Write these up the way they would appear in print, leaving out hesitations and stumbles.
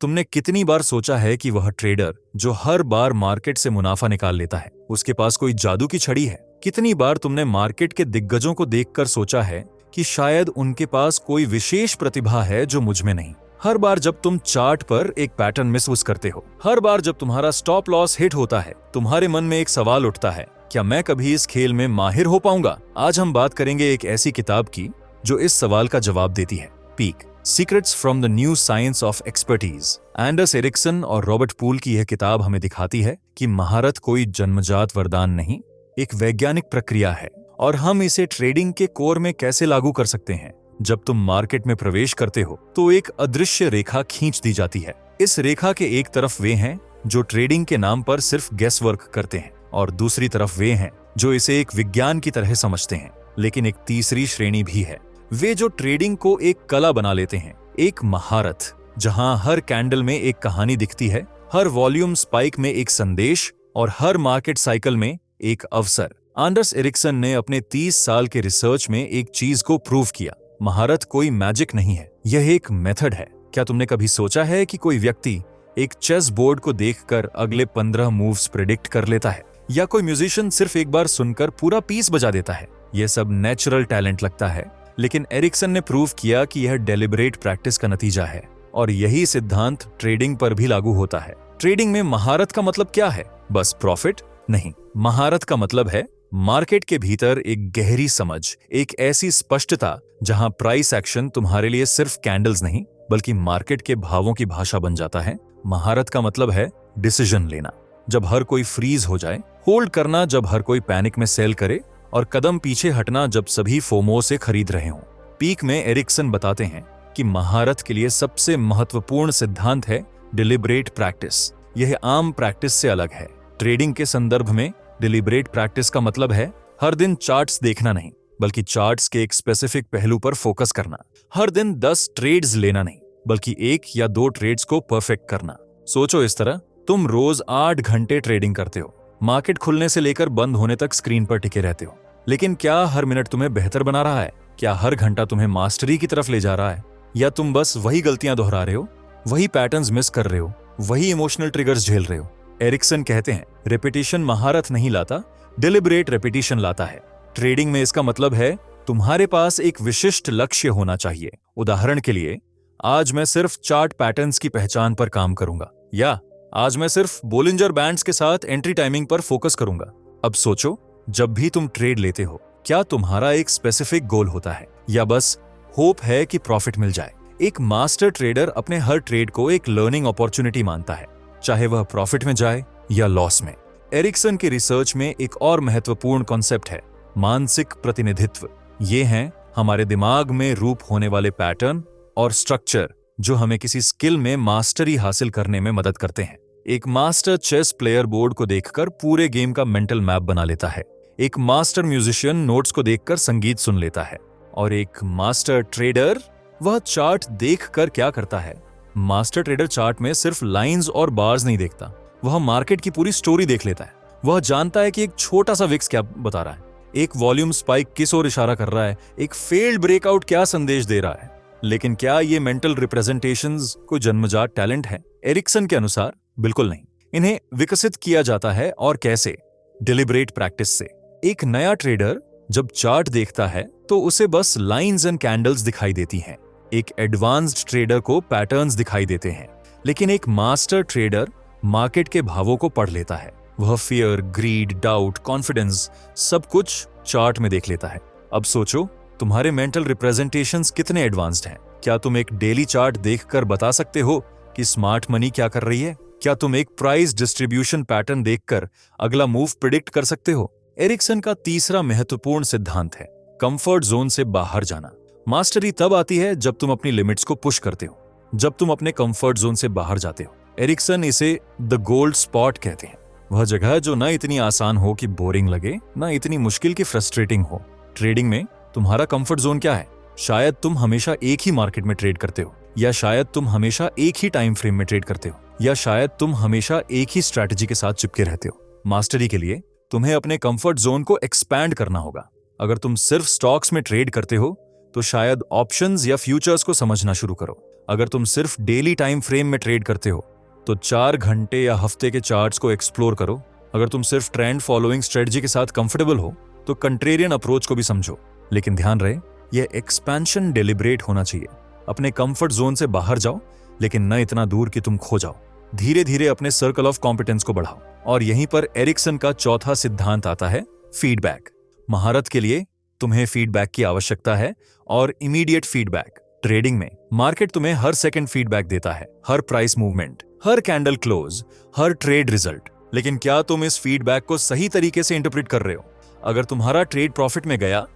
तुमने कितनी बार सोचा है कि वह ट्रेडर जो हर बार मार्केट से मुनाफा निकाल लेता है उसके पास कोई जादू की छड़ी है? कितनी बार तुमने मार्केट के दिग्गजों को देखकर सोचा है कि शायद उनके पास कोई विशेष प्रतिभा है जो मुझ में नहीं? हर बार जब तुम चार्ट पर एक पैटर्न महसूस करते हो, हर बार जब तुम्हारा स्टॉप लॉस हिट होता है, तुम्हारे मन में एक सवाल उठता है, क्या मैं कभी इस खेल में माहिर हो पाऊंगा? आज हम बात करेंगे एक ऐसी किताब की जो इस सवाल का जवाब देती है। Peak secrets from the new science of expertise. Anders Ericsson और रॉबर्ट पूल की यह किताब हमें दिखाती है कि महारत कोई जन्मजात वरदान नहीं, एक वैज्ञानिक प्रक्रिया है और हम इसे ट्रेडिंग के कोर में कैसे लागू कर सकते हैं। जब तुम मार्केट में प्रवेश करते हो तो एक अदृश्य रेखा खींच दी जाती है। इस रेखा के एक तरफ वे हैं जो ट्रेडिंग के नाम पर सिर्फ गेस वर्क करते हैं और दूसरी तरफ वे हैं जो इसे एक विज्ञान की तरह समझते हैं। लेकिन एक तीसरी श्रेणी भी है, वे जो ट्रेडिंग को एक कला बना लेते हैं, एक महारत जहां हर कैंडल में एक कहानी दिखती है, हर वॉल्यूम स्पाइक में एक संदेश और हर मार्केट साइकिल में एक अवसर। एंडर्स एरिक्सन ने अपने 30 साल के रिसर्च में एक चीज को प्रूव किया, महारत कोई मैजिक नहीं है, यह एक मेथड है। क्या तुमने कभी सोचा है कि कोई व्यक्ति एक चेस बोर्ड को देखकर अगले 15 मूव्स प्रेडिक्ट कर लेता है, या कोई म्यूजिशियन सिर्फ एक बार सुनकर पूरा पीस बजा देता है? यह सब नेचुरल टैलेंट लगता है, लेकिन एरिक्सन ने प्रूव किया कि यह डेलिबरेट प्रैक्टिस का नतीजा है और यही सिद्धांत ट्रेडिंग पर भी लागू होता है। ट्रेडिंग में महारत का मतलब क्या है? बस प्रॉफिट नहीं, महारत का मतलब है मार्केट के भीतर एक गहरी समझ, एक ऐसी स्पष्टता जहां प्राइस एक्शन तुम्हारे लिए सिर्फ कैंडल्स नहीं बल्कि मार्केट के भावों की भाषा बन जाता है। महारत का मतलब है डिसीजन लेना जब हर कोई फ्रीज हो जाए, होल्ड करना जब हर कोई पैनिक में सेल करे और कदम पीछे हटना जब सभी फोमो से खरीद रहे हों। पीक में एरिक्सन बताते हैं कि महारत के लिए सबसे महत्वपूर्ण सिद्धांत है डिलिबरेट प्रैक्टिस। यह आम प्रैक्टिस से अलग है। ट्रेडिंग के संदर्भ में डिलिबरेट प्रैक्टिस का मतलब है हर दिन चार्ट्स देखना नहीं बल्कि चार्ट्स के एक स्पेसिफिक पहलू पर फोकस करना। हर दिन 10 ट्रेड्स लेना नहीं बल्कि 1 या 2 ट्रेड्स को परफेक्ट करना। सोचो इस तरह, तुम रोज 8 घंटे ट्रेडिंग करते हो, मार्केट खुलने से लेकर बंद होने तक स्क्रीन पर टिके रहते हो, लेकिन क्या हर मिनट तुम्हें बेहतर बना रहा है? क्या हर घंटा तुम्हें मास्टरी की तरफ ले जा रहा है, या तुम बस वही गलतियां दोहरा रहे हो, वही पैटर्न्स मिस कर रहे हो, वही इमोशनल ट्रिगर्स झेल रहे हो? एरिक्सन कहते हैं रेपिटेशन महारत नहीं लाता, डिलिबरेट रेपिटेशन लाता है। ट्रेडिंग में इसका मतलब है तुम्हारे पास एक विशिष्ट लक्ष्य होना चाहिए। उदाहरण के लिए, आज मैं सिर्फ चार्ट पैटर्न्स की पहचान पर काम करूंगा, या आज मैं सिर्फ बोलिंजर बैंड्स के साथ एंट्री टाइमिंग पर फोकस करूंगा। अब सोचो, जब भी तुम ट्रेड लेते हो, क्या तुम्हारा एक स्पेसिफिक गोल होता है या बस होप है कि प्रॉफिट मिल जाए? एक मास्टर ट्रेडर अपने हर ट्रेड को एक लर्निंग अपॉर्चुनिटी मानता है, चाहे वह प्रॉफिट में जाए या लॉस में। एरिक्सन के रिसर्च में एक और महत्वपूर्ण कॉन्सेप्ट है मानसिक प्रतिनिधित्व। ये हैं हमारे दिमाग में रूप होने वाले पैटर्न और स्ट्रक्चर जो हमें किसी स्किल में मास्टरी हासिल करने में मदद करते हैं। एक मास्टर चेस प्लेयर बोर्ड को देखकर पूरे गेम का मेंटल मैप बना लेता है, एक मास्टर म्यूजिशियन नोट्स को देखकर संगीत सुन लेता है, और एक मास्टर ट्रेडर वह चार्ट देखकर क्या करता है? मास्टर ट्रेडर चार्ट में सिर्फ लाइंस और बार्स नहीं देखता, वह मार्केट की पूरी स्टोरी देख लेता है। वह जानता है कि एक छोटा सा विक्स क्या बता रहा है, एक वॉल्यूम स्पाइक किस ओर इशारा कर रहा है, एक फेल्ड ब्रेकआउट क्या संदेश दे रहा है। लेकिन क्या ये मेंटल रिप्रेजेंटेशंस कोई जन्मजात टैलेंट है? एरिक्सन के अनुसार बिल्कुल नहीं। इन्हें विकसित किया जाता है, और कैसे? डिलिबरेट प्रैक्टिस से। एक नया ट्रेडर जब चार्ट देखता है तो उसे बस लाइंस एंड कैंडल्स दिखाई देती हैं। एक एडवांस्ड ट्रेडर को पैटर्न्स दिखाई देते हैं, लेकिन एक मास्टर ट्रेडर मार्केट के भावों को पढ़ लेता है। वह फियर, ग्रीड, डाउट, कॉन्फिडेंस सब कुछ चार्ट में देख लेता है। अब सोचो, तुम्हारे मेंटल रिप्रेजेंटेशंस कितने एडवांस्ड हैं? क्या तुम एक डेली चार्ट देखकर बता सकते हो कि स्मार्ट मनी क्या कर रही है? क्या तुम एक प्राइस डिस्ट्रीब्यूशन पैटर्न देखकर अगला मूव प्रिडिक्ट कर सकते हो? एरिक्सन का तीसरा महत्वपूर्ण सिद्धांत है कंफर्ट जोन से बाहर जाना। मास्टरी तब आती है जब तुम अपनी लिमिट्स को पुश करते हो, जब तुम अपने कंफर्ट जोन से बाहर जाते हो। एरिक्सन इसे द गोल्ड स्पॉट कहते हैं, वह जगह जो न इतनी आसान हो कि बोरिंग लगे, न इतनी मुश्किल कि फ्रस्ट्रेटिंग हो। ट्रेडिंग में तुम्हारा कंफर्ट जोन क्या है? शायद तुम हमेशा एक ही मार्केट में ट्रेड करते हो, या शायद तुम हमेशा एक ही टाइम फ्रेम में ट्रेड करते हो, या शायद तुम हमेशा एक ही स्ट्रैटेजी के साथ चिपके रहते हो। मास्टरी के लिए तुम्हें अपने कंफर्ट जोन को एक्सपैंड करना होगा। अगर तुम सिर्फ स्टॉक्स में ट्रेड करते हो तो शायद ऑप्शंस या फ्यूचर्स को समझना शुरू करो। अगर तुम सिर्फ डेली टाइम फ्रेम में ट्रेड करते हो तो 4 घंटे या हफ्ते के चार्ट्स को एक्सप्लोर करो। अगर तुम सिर्फ ट्रेंड फॉलोइंग स्ट्रेटजी के साथ कंफर्टेबल हो तो कंट्रेरियन अप्रोच को भी समझो। लेकिन ध्यान रहे, यह एक्सपेंशन डेलिब्रेट होना चाहिए। अपने कंफर्ट जोन से बाहर जाओ, लेकिन न इतना दूर कि तुम खो जाओ। धीरे धीरे अपने सर्कल ऑफ कॉम्पिटेंस को बढ़ाओ। और यहीं पर एरिक्सन का चौथा सिद्धांत आता है, फीडबैक। महारत के लिए तुम्हें फीडबैक की आवश्यकता है, और इमीडिएट फीडबैक। ट्रेडिंग में मार्केट तुम्हें हर सेकंड फीडबैक देता है, हर प्राइस मूवमेंट, हर कैंडल क्लोज, हर ट्रेड रिजल्ट। लेकिन क्या तुम इस फीडबैक को सही तरीके से इंटरप्रेट कर रहे हो? अगर तुम्हारा ट्रेड प्रॉफिट में गया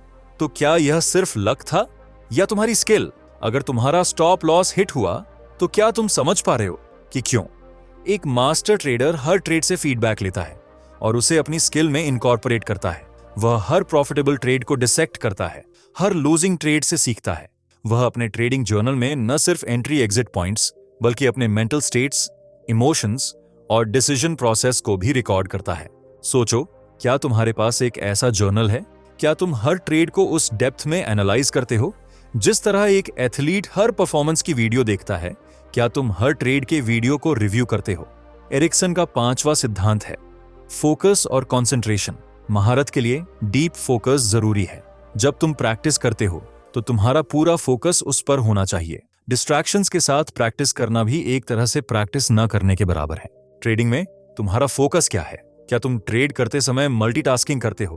तो क्या यह सिर्फ लक था या तुम्हारी स्किल? अगर तुम्हारा स्टॉप लॉस हिट हुआ तो क्या तुम समझ पा रहे हो कि क्यों? एक मास्टर ट्रेडर हर ट्रेड से फीडबैक लेता है और उसे अपनी स्किल में इनकॉर्पोरेट करता है। वह हर प्रॉफिटेबल ट्रेड को डिसेक्ट करता है, हर लूजिंग ट्रेड से सीखता है। वह अपने ट्रेडिंग जर्नल में न सिर्फ एंट्री एग्जिट पॉइंट्स बल्कि अपने मेंटल स्टेट्स, इमोशंस और डिसीजन प्रोसेस को भी रिकॉर्ड करता है। सोचो, क्या तुम्हारे पास एक ऐसा जर्नल है? क्या तुम हर ट्रेड को उस डेप्थ में एनालाइज करते हो जिस तरह एक एथलीट हर परफॉर्मेंस की वीडियो देखता है? क्या तुम हर ट्रेड के वीडियो को रिव्यू करते हो? एरिक्सन का 5वां सिद्धांत है, फोकस और कंसंट्रेशन। महारत के लिए डीप फोकस जरूरी है। जब तुम प्रैक्टिस करते हो तो तुम्हारा पूरा फोकस उस पर होना चाहिए। डिस्ट्रैक्शंस के साथ प्रैक्टिस करना भी एक तरह से प्रैक्टिस न करने के बराबर है। ट्रेडिंग में तुम्हारा फोकस क्या है? क्या तुम ट्रेड करते समय मल्टीटास्किंग करते हो?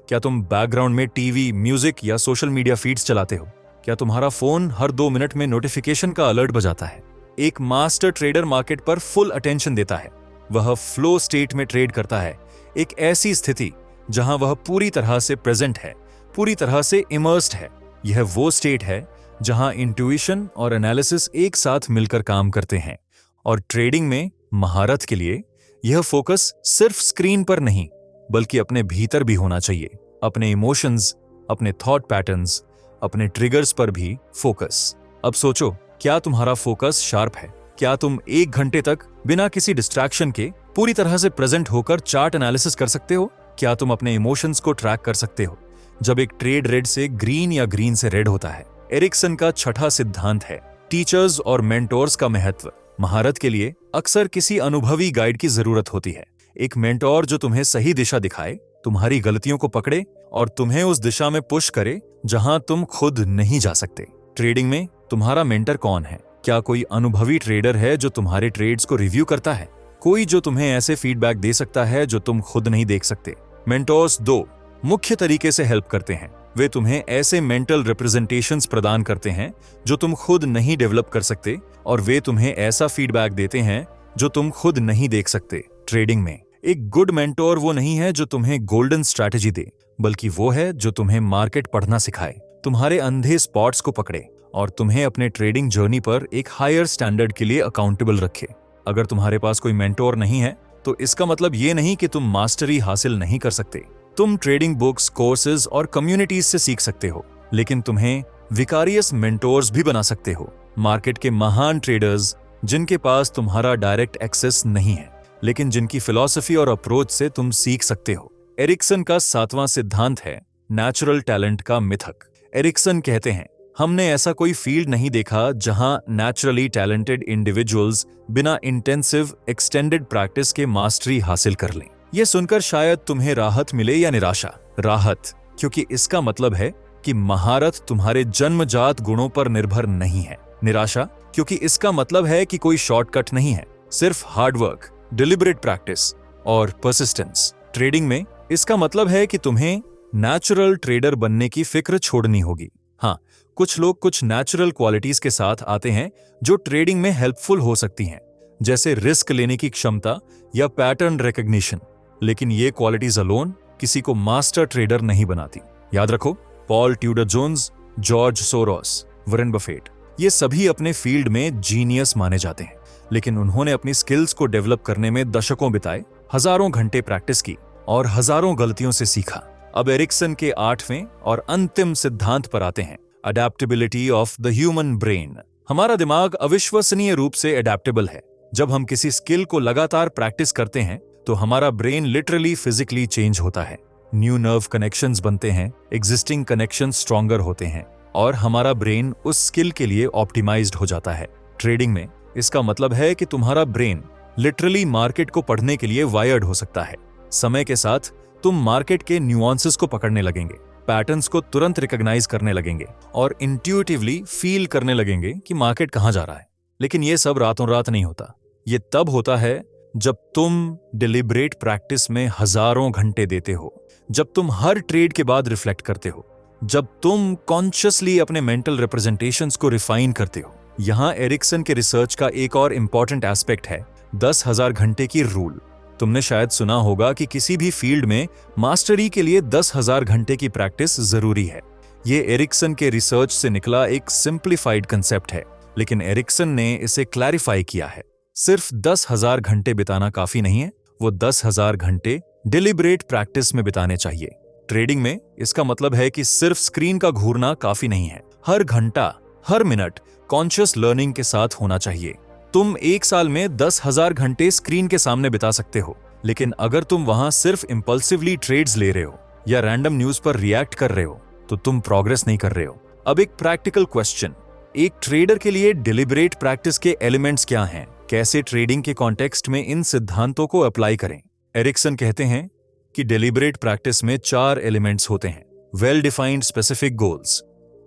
क्या तुम बैकग्राउंड में टीवी, म्यूजिक या सोशल मीडिया फीड्स चलाते हो? क्या तुम्हारा फोन हर 2 मिनट में नोटिफिकेशन का अलर्ट बजाता है? एक मास्टर ट्रेडर मार्केट पर फुल अटेंशन देता है। वह फ्लो स्टेट में ट्रेड करता है, एक ऐसी स्थिति जहां वह पूरी तरह से प्रेजेंट है, पूरी तरह से इमर्स्ड है। यह वो स्टेट है जहां इंट्यूइशन और एनालिसिस एक साथ मिलकर काम करते हैं। और ट्रेडिंग में महारत के लिए यह फोकस सिर्फ स्क्रीन पर नहीं बल्कि अपने भीतर भी होना चाहिए। अपने इमोशंस, अपने थॉट पैटर्न्स, अपने ट्रिगर्स पर भी फोकस। अब सोचो, क्या तुम्हारा फोकस शार्प है? क्या तुम 1 घंटे तक बिना किसी डिस्ट्रैक्शन के पूरी तरह से प्रेजेंट होकर चार्ट एनालिसिस कर सकते हो? क्या तुम अपने इमोशंस को ट्रैक कर सकते हो जब एक ट्रेड रेड से ग्रीन या ग्रीन से रेड होता है? एरिक्सन का 6ठा सिद्धांत है, टीचर्स और मेंटोर्स का महत्व। महारत के लिए अक्सर किसी अनुभवी गाइड की जरूरत होती है। एक मेंटोर जो तुम्हें सही दिशा दिखाए, तुम्हारी गलतियों को पकड़े और तुम्हें उस दिशा में पुश करे जहां तुम खुद नहीं जा सकते। ट्रेडिंग में तुम्हारा मेंटर कौन है? क्या कोई अनुभवी ट्रेडर है जो तुम्हारे ट्रेड्स को रिव्यू करता है? कोई जो तुम्हें ऐसे फीडबैक दे सकता है जो तुम खुद नहीं देख सकते? मेंटोर्स 2 मुख्य तरीके से हेल्प करते हैं। वे तुम्हें ऐसे मेंटल रिप्रेजेंटेशंस प्रदान करते हैं जो तुम खुद नहीं डेवलप कर सकते, और वे तुम्हें ऐसा फीडबैक देते हैं जो तुम खुद नहीं देख सकते। ट्रेडिंग में एक गुड मेंटोर वो नहीं है जो तुम्हें गोल्डन स्ट्रैटेजी दे, बल्कि वो है जो तुम्हें मार्केट पढ़ना सिखाए, तुम्हारे अंधे स्पॉट्स को पकड़े और तुम्हें अपने ट्रेडिंग जर्नी पर एक हायर स्टैंडर्ड के लिए अकाउंटेबल रखे। अगर तुम्हारे पास कोई मेंटोर नहीं है तो इसका मतलब ये नहीं कि तुम मास्टरी हासिल नहीं कर सकते। तुम ट्रेडिंग बुक्स, कोर्सेज और कम्युनिटीज से सीख सकते हो, लेकिन तुम्हें विकारियस मेंटोर्स भी बना सकते हो। मार्केट के महान ट्रेडर्स जिनके पास तुम्हारा डायरेक्ट एक्सेस नहीं है, लेकिन जिनकी फिलॉसफी और अप्रोच से तुम सीख सकते हो। एरिक्सन का 7वां सिद्धांत है, नेचुरल टैलेंट का मिथक। एरिक्सन कहते हैं, हमने ऐसा कोई फील्ड नहीं देखा जहां नेचुरली टैलेंटेड इंडिविजुअल्स बिना इंटेंसिव एक्सटेंडेड प्रैक्टिस के मास्टरी हासिल कर लें। यह सुनकर शायद तुम्हें राहत मिले या निराशा। राहत, क्योंकि इसका मतलब है कि महारत तुम्हारे जन्मजात गुणों पर निर्भर नहीं है। निराशा, क्योंकि इसका मतलब है कि कोई शॉर्टकट नहीं है, सिर्फ हार्डवर्क, डिलिबरेट प्रैक्टिस और परसिस्टेंस। ट्रेडिंग में इसका मतलब है कि तुम्हें नेचुरल ट्रेडर बनने की फिक्र छोड़नी होगी। हाँ, कुछ लोग कुछ नेचुरल क्वालिटीज के साथ आते हैं जो ट्रेडिंग में हेल्पफुल हो सकती हैं, जैसे रिस्क लेने की क्षमता या पैटर्न रिकग्निशन, लेकिन ये क्वालिटीज अलोन किसी को मास्टर ट्रेडर नहीं बनाती। याद रखो, Paul Tudor Jones, George Soros, Warren Buffett, ये सभी अपने फील्ड में जीनियस माने जाते हैं, लेकिन उन्होंने अपनी स्किल्स को डेवलप करने में दशकों बिताए, हजारों घंटे प्रैक्टिस की और हजारों गलतियों से सीखा। अब एरिक्सन के 8वें और अंतिम सिद्धांत पर आते हैं, adaptability of the human brain. हमारा दिमाग अविश्वसनीय रूप से अडैप्टेबल है। जब हम किसी स्किल को लगातार प्रैक्टिस करते हैं तो हमारा ब्रेन लिटरली फिजिकली चेंज होता है। न्यू नर्व कनेक्शंस बनते हैं, एग्जिस्टिंग कनेक्शंस स्ट्रॉन्गर होते हैं और हमारा ब्रेन उस स्किल के लिए ऑप्टिमाइज्ड हो जाता है। ट्रेडिंग में इसका मतलब है कि तुम्हारा ब्रेन लिटरली मार्केट को पढ़ने के लिए वायर्ड हो सकता है। समय के साथ तुम मार्केट के न्यूआंसेस को पकड़ने लगेंगे, पैटर्न्स को तुरंत रिकॉग्नाइज करने लगेंगे और इंट्यूटिवली फील करने लगेंगे कि मार्केट कहां जा रहा है। लेकिन यह सब रातों रात नहीं होता। ये तब होता है जब तुम डिलिब्रेट प्रैक्टिस में हजारों घंटे देते हो, जब तुम हर ट्रेड के बाद रिफ्लेक्ट करते हो, जब तुम कॉन्शियसली अपने मेंटल रिप्रेजेंटेशंस को रिफाइन करते हो। यहां एरिक्सन के रिसर्च का एक और इंपॉर्टेंट एस्पेक्ट है 10,000 घंटे की रूल। तुमने शायद सुना होगा कि किसी भी फील्ड में मास्टरी के लिए 10,000 घंटे की प्रैक्टिस जरूरी है। ये एरिक्सन के रिसर्च से निकला एक सिंप्लीफाइड कंसेप्ट है, लेकिन एरिक्सन ने इसे क्लैरिफाई किया है। सिर्फ 10,000 घंटे बिताना काफी नहीं है, वो 10,000 घंटे डिलिब्रेट प्रैक्टिस में बिताने चाहिए। ट्रेडिंग में इसका मतलब है कि सिर्फ स्क्रीन का घूरना काफी नहीं है। हर घंटा, हर मिनट कॉन्शियस लर्निंग के साथ होना चाहिए। तुम एक साल में 10,000 घंटे स्क्रीन के सामने बिता सकते हो, लेकिन अगर तुम वहां सिर्फ इंपल्सिवली ट्रेड्स ले रहे हो या रैंडम न्यूज पर रिएक्ट कर रहे हो तो तुम प्रोग्रेस नहीं कर रहे हो। अब एक प्रैक्टिकल क्वेश्चन, एक ट्रेडर के लिए डिलिब्रेट प्रैक्टिस के एलिमेंट्स क्या हैं? कैसे ट्रेडिंग के कॉन्टेक्स्ट में इन सिद्धांतों को अप्लाई करें? एरिक्सन कहते हैं कि डिलिब्रेट प्रैक्टिस में 4 एलिमेंट्स होते हैं: well defined specific goals,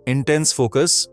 intense focus,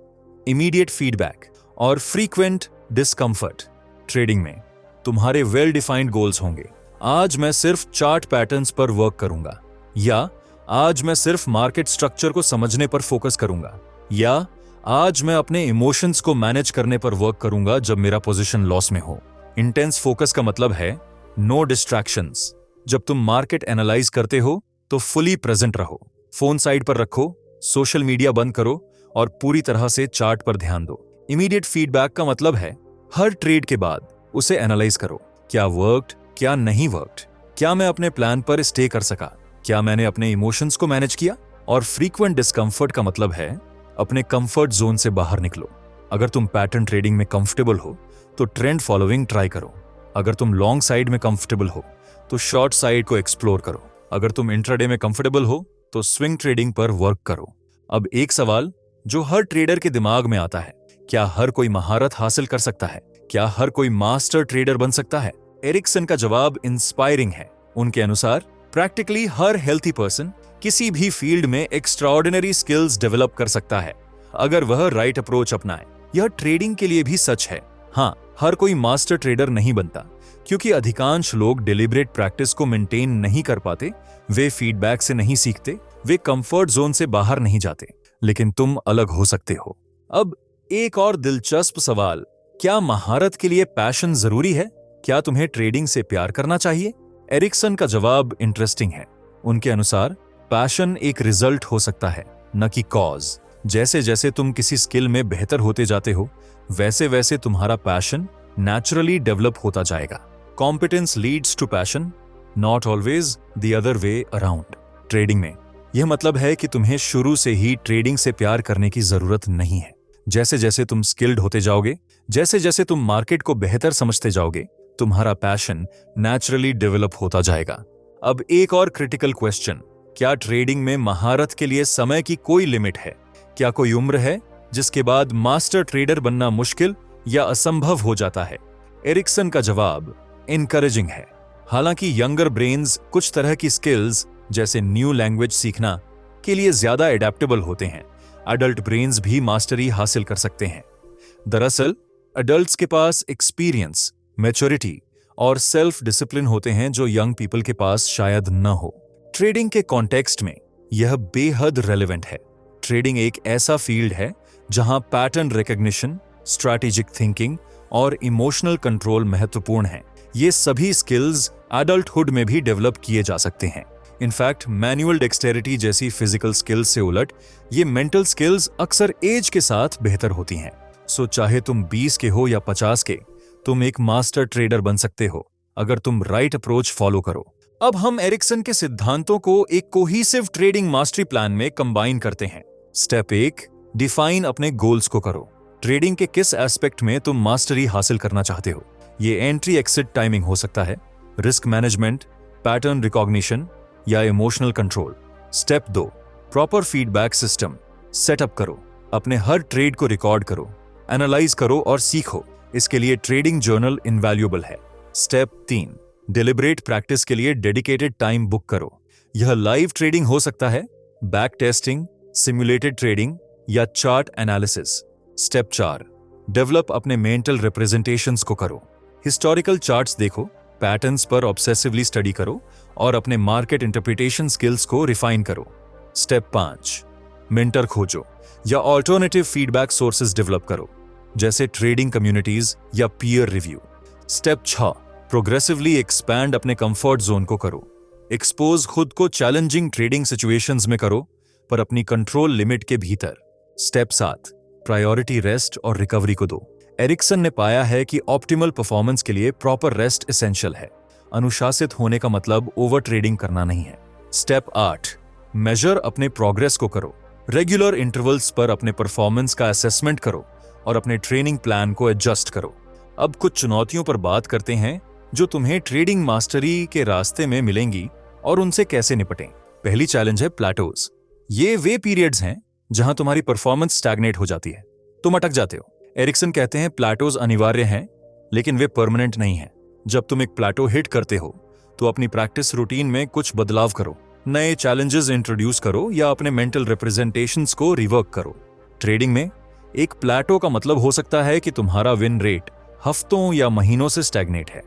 immediate feedback और फ्रीक्वेंट डिस्कम्फर्ट। ट्रेडिंग में तुम्हारे वेल डिफाइंड गोल्स होंगे। आज मैं सिर्फ चार्ट पैटर्न्स पर वर्क करूंगा, या आज मैं सिर्फ मार्केट स्ट्रक्चर को समझने पर फोकस करूंगा, या आज मैं अपने इमोशंस को मैनेज करने पर वर्क करूंगा जब मेरा पोजीशन लॉस में हो। इंटेंस फोकस का मतलब है नो डिस्ट्रैक्शंस। जब तुम मार्केट एनालाइज करते हो तो फुली प्रेजेंट रहो, फोन साइड पर रखो, सोशल मीडिया बंद करो और पूरी तरह से चार्ट पर ध्यान दो। इमीडिएट फीडबैक का मतलब है हर ट्रेड के बाद उसे एनालाइज करो, क्या वर्कड, क्या नहीं वर्कड, क्या मैं अपने प्लान पर स्टे कर सका, क्या मैंने अपने इमोशंस को मैनेज किया। और फ्रीक्वेंट डिस्कम्फर्ट का मतलब है अपने कंफर्ट जोन से बाहर निकलो। अगर तुम पैटर्न ट्रेडिंग में कंफर्टेबल हो तो ट्रेंड फॉलोइंग ट्राई करो। अगर तुम लॉन्ग साइड में कंफर्टेबल हो तो शॉर्ट साइड को एक्सप्लोर करो। अगर तुम इंट्राडे में कंफर्टेबल हो तो स्विंग ट्रेडिंग पर वर्क करो। अब एक सवाल जो हर ट्रेडर के दिमाग में आता है, क्या हर कोई महारत हासिल कर सकता है? क्या हर कोई मास्टर ट्रेडर बन सकता है? एरिक्सन का जवाब इंस्पायरिंग है। उनके अनुसार प्रैक्टिकली हर हेल्थी पर्सन किसी भी फील्ड में एक्स्ट्राऑर्डिनरी स्किल्स डेवलप कर सकता है, अगर वह राइट अप्रोच अपनाए। यह ट्रेडिंग के लिए भी सच है। हाँ, हर कोई मास्टर ट्रेडर नहीं बनता, क्योंकि अधिकांश लोग डिलिब्रेट प्रैक्टिस को मेंटेन नहीं कर पाते, वे फीडबैक से नहीं सीखते, वे कंफर्ट जोन से बाहर नहीं जाते। लेकिन तुम अलग हो सकते हो। अब एक और दिलचस्प सवाल, क्या महारत के लिए पैशन जरूरी है? क्या तुम्हें ट्रेडिंग से प्यार करना चाहिए? एरिक्सन का जवाब इंटरेस्टिंग है। उनके अनुसार पैशन एक रिजल्ट हो सकता है, न कि कॉज। जैसे जैसे तुम किसी स्किल में बेहतर होते जाते हो, वैसे वैसे तुम्हारा पैशन नेचुरली डेवलप होता जाएगा। Competence leads to passion, not always the other way around. Trading में यह मतलब है कि तुम्हें शुरू से ही ट्रेडिंग से प्यार करने की जरूरत नहीं है। जैसे जैसे तुम स्किल्ड होते जाओगे, जैसे जैसे तुम मार्केट को बेहतर समझते जाओगे, तुम्हारा पैशन नेचुरली डेवलप होता जाएगा। अब एक और क्रिटिकल क्वेश्चन, क्या ट्रेडिंग में महारत के लिए समय की कोई लिमिट है? क्या कोई उम्र है जिसके बाद मास्टर ट्रेडर बनना मुश्किल या असंभव हो जाता है? एरिक्सन का जवाब इनकरेजिंग है। हालांकि यंगर ब्रेन्स कुछ तरह की स्किल्स जैसे न्यू लैंग्वेज सीखना के लिए ज्यादा एडेप्टेबल होते हैं, अडल्ट ब्रेन्स भी मास्टरी हासिल कर सकते हैं। दरअसल अडल्ट्स के पास एक्सपीरियंस, मैच्योरिटी और सेल्फ डिसिप्लिन होते हैं जो यंग पीपल के पास शायद न हो। ट्रेडिंग के कॉन्टेक्स्ट में यह बेहद रेलेवेंट है। ट्रेडिंग एक ऐसा फील्ड है जहां पैटर्न रिकॉग्निशन, स्ट्रैटेजिक थिंकिंग और इमोशनल कंट्रोल महत्वपूर्ण हैं। ये सभी स्किल्स एडल्टहुड में भी डेवलप किए जा सकते हैं। इनफैक्ट मैनुअल डेक्सटेरिटी जैसी फिजिकल स्किल्स से उलट ये मेंटल स्किल्स अक्सर एज के साथ बेहतर होती हैं। सो चाहे तुम 20 के हो या 50 के, तुम एक मास्टर ट्रेडर बन सकते हो अगर तुम राइट अप्रोच फॉलो करो। अब हम एरिक्सन के सिद्धांतों को एक कोहेसिव ट्रेडिंग मास्टरी प्लान में कंबाइन करते हैं। स्टेप 1, डिफाइन अपने गोल्स को करो। ट्रेडिंग के किस एस्पेक्ट में तुम मास्टरी हासिल करना चाहते हो? ये एंट्री एक्सिट टाइमिंग हो सकता है, रिस्क मैनेजमेंट, पैटर्न रिकॉग्निशन या emotional control. Step 2, proper feedback system setup करो। अपने हर ट्रेड को रिकॉर्ड करो, एनालाइज करो और सीखो इसके लिए ट्रेडिंग जर्नल इनवैल्यूएबल है। स्टेप 3, डिलिबरेट प्रैक्टिस के लिए डेडिकेटेड टाइम बुक करो। यह लाइव ट्रेडिंग हो सकता है, बैक टेस्टिंग, सिमुलेटेड ट्रेडिंग या चार्ट एनालिसिस। स्टेप 4, डेवलप अपने मेंटल रिप्रेजेंटेशंस को करो। हिस्टोरिकल चार्ट्स देखो, पैटर्न्स पर ऑब्सेसिवली स्टडी करो और अपने मार्केट इंटरप्रिटेशन स्किल्स को रिफाइन करो। स्टेप 5, मेंटर खोजो या ऑल्टरनेटिव फीडबैक सोर्सेज डेवलप करो, जैसे ट्रेडिंग कम्युनिटीज या peer review. Step 6, progressively expand अपने कंफर्ट जोन को करो। एक्सपोज खुद को चैलेंजिंग ट्रेडिंग सिचुएशंस में करो, पर अपनी कंट्रोल लिमिट के भीतर। स्टेप 7, प्रायोरिटी रेस्ट और रिकवरी को दो। एरिक्सन ने पाया है कि ऑप्टिमल परफॉर्मेंस के लिए प्रॉपर रेस्ट एसेंशियल है। अनुशासित होने का मतलब ओवर ट्रेडिंग करना नहीं है। स्टेप 8, मेजर अपने प्रोग्रेस को करो। रेगुलर इंटरवल्स पर अपने परफॉर्मेंस का असेसमेंट करो और अपने ट्रेनिंग प्लान को एडजस्ट करो। अब कुछ चुनौतियों पर बात करते हैं जो तुम्हें ट्रेडिंग मास्टरी के रास्ते में मिलेंगी और उनसे कैसे निपटें। पहली चैलेंज है प्लेटोज। ये वे पीरियड्स हैं जहां तुम्हारी परफॉर्मेंस स्टैग्नेट हो जाती है, तुम अटक जाते हो। एरिक्सन कहते हैं प्लेटोज अनिवार्य हैं, लेकिन वे परमानेंट नहीं हैं। जब तुम एक प्लेटो हिट करते हो तो अपनी प्रैक्टिस रूटीन में कुछ बदलाव करो, नए चैलेंजेस इंट्रोड्यूस करो या अपने मेंटल रिप्रेजेंटेशंस को रिवर्क करो। ट्रेडिंग में एक प्लेटो का मतलब हो सकता है कि तुम्हारा विन रेट हफ्तों या महीनों से स्टैग्नेट है,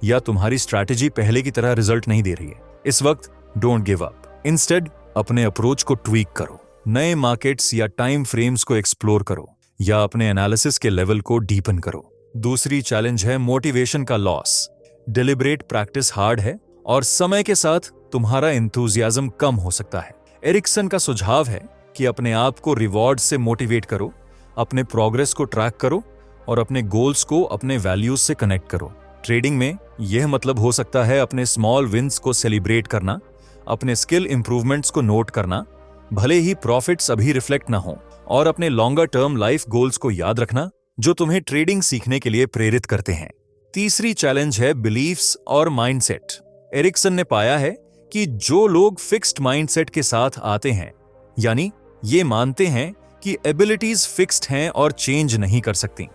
या तुम्हारी स्ट्रैटेजी पहले की तरह रिजल्ट नहीं दे रही है। इस वक्त डोंट गिव अप। इंस्टेड अपने अप्रोच को ट्वीक करो, नए मार्केट्स या टाइम फ्रेम्स को एक्सप्लोर करो या अपने एनालिसिस के लेवल को डीपन करो। दूसरी चैलेंज है मोटिवेशन का लॉस। डिलिबरेट प्रैक्टिस हार्ड है और समय के साथ तुम्हारा एंथुसियाज्म कम हो सकता है। एरिक्सन का सुझाव है कि अपने आप को रिवॉर्ड से मोटिवेट करो, अपने प्रोग्रेस को ट्रैक करो और अपने गोल्स को अपने वैल्यूज से कनेक्ट करो। ट्रेडिंग में यह मतलब हो सकता है अपने स्मॉल विन्स को सेलिब्रेट करना, अपने स्किल इंप्रूवमेंट्स को नोट करना, भले ही प्रॉफिट्स अभी रिफ्लेक्ट ना हो, और अपने लॉन्गर टर्म लाइफ गोल्स को याद रखना जो तुम्हें ट्रेडिंग सीखने के लिए प्रेरित करते हैं। तीसरी चैलेंज है बिलीफ्स और माइंडसेट। एरिक्सन ने पाया है कि जो लोग फिक्स्ड माइंडसेट के साथ आते हैं, यानी ये मानते हैं कि एबिलिटीज फिक्स्ड हैं और चेंज नहीं कर सकती,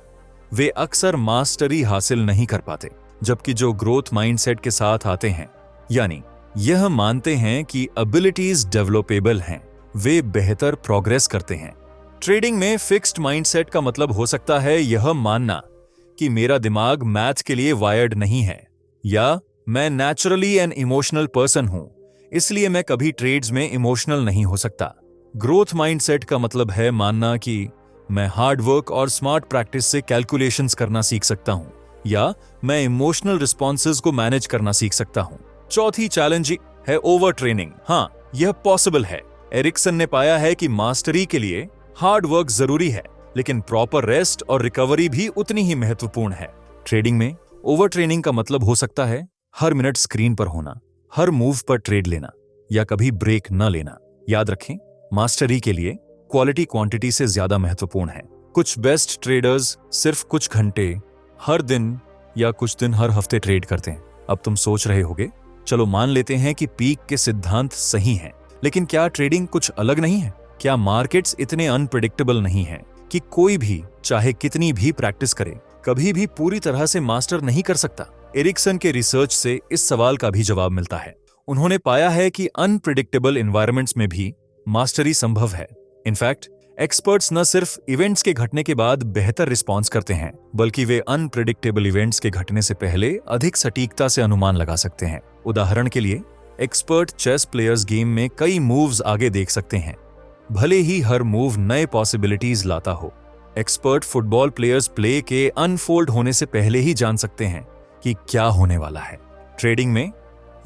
वे अक्सर मास्टरी हासिल नहीं कर पाते। जबकि जो ग्रोथ माइंडसेट के साथ आते हैं, यानी यह मानते हैं कि एबिलिटीज डेवलपेबल हैं, वे बेहतर प्रोग्रेस करते हैं। ट्रेडिंग में फिक्स्ड माइंडसेट का मतलब हो सकता है यह मानना कि मेरा दिमाग मैथ के लिए वायर्ड नहीं है, या मैं नेचुरली एन इमोशनल पर्सन हूं, इसलिए मैं कभी ट्रेड्स में इमोशनल नहीं हो सकता। ग्रोथ माइंडसेट का मतलब है मानना कि मैं हार्ड वर्क और स्मार्ट प्रैक्टिस से कैलकुलेशंस करना सीख सकता हूं, या मैं इमोशनल रिस्पॉन्सेज को मैनेज करना सीख सकता हूं। चौथी चैलेंज है ओवर ट्रेनिंग। हाँ, यह पॉसिबल है। एरिक्सन ने पाया है कि मास्टरी के लिए हार्ड वर्क जरूरी है, लेकिन प्रॉपर रेस्ट और रिकवरी भी उतनी ही महत्वपूर्ण है। ट्रेडिंग में ओवर ट्रेनिंग का मतलब हो सकता है हर मिनट स्क्रीन पर होना, हर मूव पर ट्रेड लेना, या कभी ब्रेक न लेना। याद रखें, मास्टरी के लिए क्वालिटी क्वांटिटी से ज्यादा महत्वपूर्ण है। कुछ बेस्ट ट्रेडर्स सिर्फ कुछ घंटे हर दिन या कुछ दिन हर हफ्ते ट्रेड करते हैं। अब तुम सोच रहे होगे, चलो मान लेते हैं कि पीक के सिद्धांत सही हैं, लेकिन क्या ट्रेडिंग कुछ अलग नहीं है? क्या मार्केट्स इतने अनप्रेडिक्टेबल नहीं हैं कि कोई भी चाहे कितनी भी प्रैक्टिस करे कभी भी पूरी तरह से मास्टर नहीं कर सकता? एरिक्सन के रिसर्च से इस सवाल का भी जवाब मिलता है। उन्होंने पाया है कि अनप्रेडिक्टेबल एनवायरनमेंट्स में भी मास्टरी संभव है। इनफैक्ट एक्सपर्ट्स न सिर्फ इवेंट्स के घटने के बाद बेहतर रिस्पॉन्स करते हैं, बल्कि वे अनप्रेडिक्टेबल इवेंट्स के घटने से पहले अधिक सटीकता से अनुमान लगा सकते हैं। उदाहरण के लिए, एक्सपर्ट चेस प्लेयर्स गेम में कई मूव्स आगे देख सकते हैं, भले ही हर मूव नए पॉसिबिलिटीज लाता हो। एक्सपर्ट फुटबॉल प्लेयर्स प्ले के अनफोल्ड होने से पहले ही जान सकते हैं कि क्या होने वाला है। ट्रेडिंग में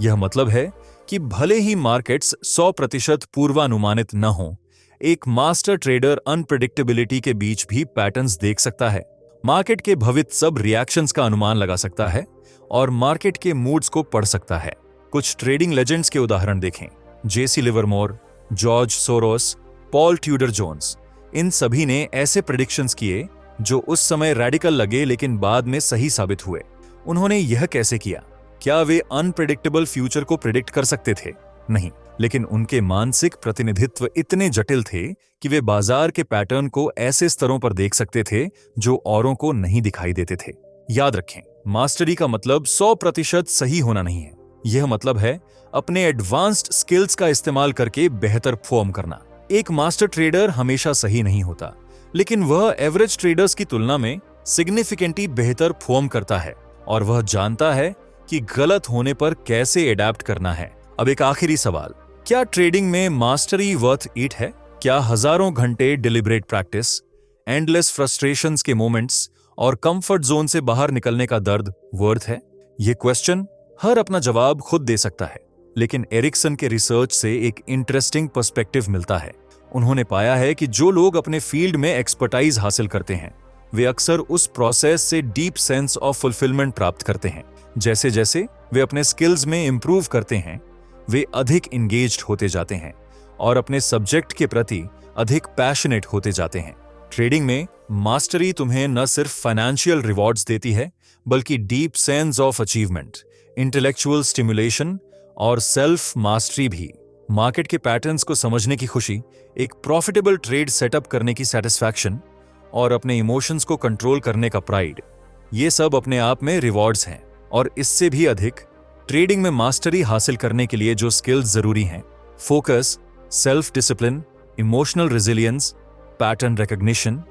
यह मतलब है कि भले ही मार्केट्स 100% पूर्वानुमानित न हो, एक मास्टर ट्रेडर अनप्रेडिक्टेबिलिटी के बीच भी पैटर्न्स देख सकता है, मार्केट के भविष्य सब रिएक्शंस का अनुमान लगा सकता है और मार्केट के मूड्स को पढ़ सकता है। कुछ ट्रेडिंग लेजेंड्स के उदाहरण देखें, Jesse Livermore, George Soros, Paul Tudor Jones. इन सभी ने ऐसे प्रेडिक्शंस किए जो उस समय रेडिकल लगे लेकिन बाद में सही साबित हुए। उन्होंने यह कैसे किया? क्या वे अनप्रेडिक्टेबल फ्यूचर को प्रेडिक्ट कर सकते थे? नहीं, लेकिन उनके मानसिक प्रतिनिधित्व इतने जटिल थे कि वे बाजार के पैटर्न को ऐसे स्तरों पर देख सकते थे जो औरों को नहीं दिखाई देते थे। याद रखें, मास्टरी का मतलब 100% सही होना नहीं है। यह मतलब है अपने एडवांस्ड स्किल्स का इस्तेमाल करके बेहतर परफॉर्म करना। एक मास्टर ट्रेडर हमेशा सही नहीं होता, लेकिन वह एवरेज ट्रेडर्स की तुलना में सिग्निफिकेंटली बेहतर परफॉर्म करता है और वह जानता है कि गलत होने पर कैसे अडैप्ट करना है। अब एक आखिरी सवाल, क्या ट्रेडिंग में मास्टरी वर्थ इट है? क्या हजारों घंटे डिलिबरेट प्रैक्टिस, एंडलेस फ्रस्ट्रेशंस के मोमेंट्स और कंफर्ट जोन से बाहर निकलने का दर्द वर्थ है? ये क्वेश्चन हर अपना जवाब खुद दे सकता है, लेकिन एरिक्सन के रिसर्च से एक इंटरेस्टिंग पर्सपेक्टिव मिलता है। उन्होंने पाया है कि जो लोग अपने फील्ड में एक्सपर्टाइज हासिल करते हैं वे अक्सर उस प्रोसेस से डीप सेंस ऑफ फुलफिलमेंट प्राप्त करते हैं। जैसे जैसे वे अपने स्किल्स में इंप्रूव करते हैं, वे अधिक इंगेज्ड होते जाते हैं और अपने सब्जेक्ट के प्रति अधिक पैशनेट होते जाते हैं। ट्रेडिंग में मास्टरी तुम्हें न सिर्फ फाइनेंशियल रिवॉर्ड्स देती है, बल्कि deep sense of achievement, intellectual stimulation और सेल्फ मास्टरी भी। मार्केट के पैटर्न्स को समझने की खुशी, एक प्रॉफिटेबल ट्रेड सेटअप करने की सेटिस्फैक्शन और अपने इमोशंस को कंट्रोल करने का प्राइड, ये सब अपने आप में रिवॉर्ड्स हैं। और इससे भी अधिक, ट्रेडिंग में मास्टरी हासिल करने के लिए जो स्किल्स जरूरी हैं, focus, self discipline, emotional resilience, pattern recognition,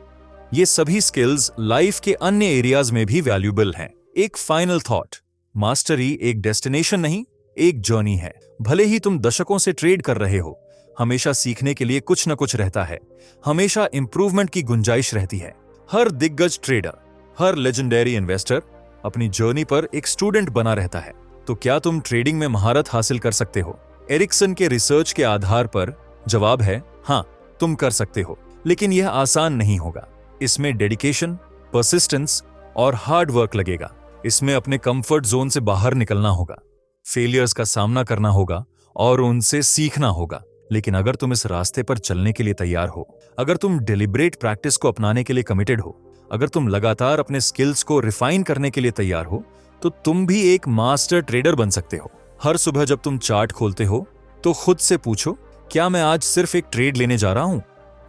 ये सभी स्किल्स लाइफ के अन्य एरियाज में भी वैल्यूएबल हैं। एक फाइनल थॉट, मास्टरी एक डेस्टिनेशन नहीं, एक जर्नी है। भले ही तुम दशकों से ट्रेड कर रहे हो, हमेशा सीखने के लिए कुछ न कुछ रहता है, हमेशा इंप्रूवमेंट की गुंजाइश रहती है। हर दिग्गज ट्रेडर, हर लेजेंडरी इन्वेस्टर अपनी जर्नी पर एक स्टूडेंट बना रहता है। तो क्या तुम ट्रेडिंग में महारत हासिल कर सकते हो? एरिक्सन के रिसर्च के आधार पर जवाब है हाँ, तुम कर सकते हो, लेकिन यह आसान नहीं होगा। इसमें डेडिकेशन, परसिस्टेंस और हार्ड वर्क लगेगा। इसमें अपने कंफर्ट जोन से बाहर निकलना होगा, फेलियर्स का सामना करना होगा और उनसे सीखना होगा। लेकिन अगर तुम इस रास्ते पर चलने के लिए तैयार हो, अगर तुम डिलिबरेट प्रैक्टिस को अपनाने के लिए कमिटेड हो, अगर तुम लगातार अपने स्किल्स को रिफाइन करने के लिए तैयार हो, तो तुम भी एक मास्टर ट्रेडर बन सकते हो। हर सुबह जब तुम चार्ट खोलते हो तो खुद से पूछो, क्या मैं आज सिर्फ एक ट्रेड लेने जा रहा हूं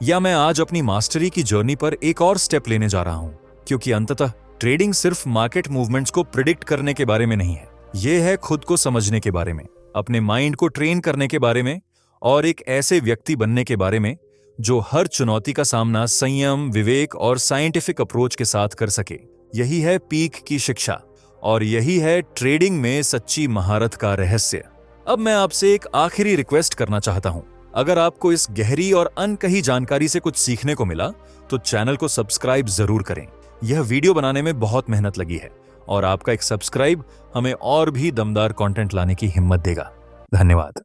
या मैं आज अपनी मास्टरी की जर्नी पर एक और स्टेप लेने जा रहा हूं? क्योंकि अंततः ट्रेडिंग सिर्फ मार्केट मूवमेंट्स को प्रिडिक्ट करने के बारे में नहीं है, यह है खुद को समझने के बारे में, अपने माइंड को ट्रेन करने के बारे में और एक ऐसे व्यक्ति बनने के बारे में जो हर चुनौती का सामना संयम, विवेक और साइंटिफिक अप्रोच के साथ कर सके। यही है पीक की शिक्षा और यही है ट्रेडिंग में सच्ची महारत का रहस्य। अब मैं आपसे एक आखिरी रिक्वेस्ट करना चाहता हूं। अगर आपको इस गहरी और अनकही जानकारी से कुछ सीखने को मिला तो चैनल को सब्सक्राइब जरूर करें। यह वीडियो बनाने में बहुत मेहनत लगी है और आपका एक सब्सक्राइब हमें और भी दमदार कंटेंट लाने की हिम्मत देगा। धन्यवाद।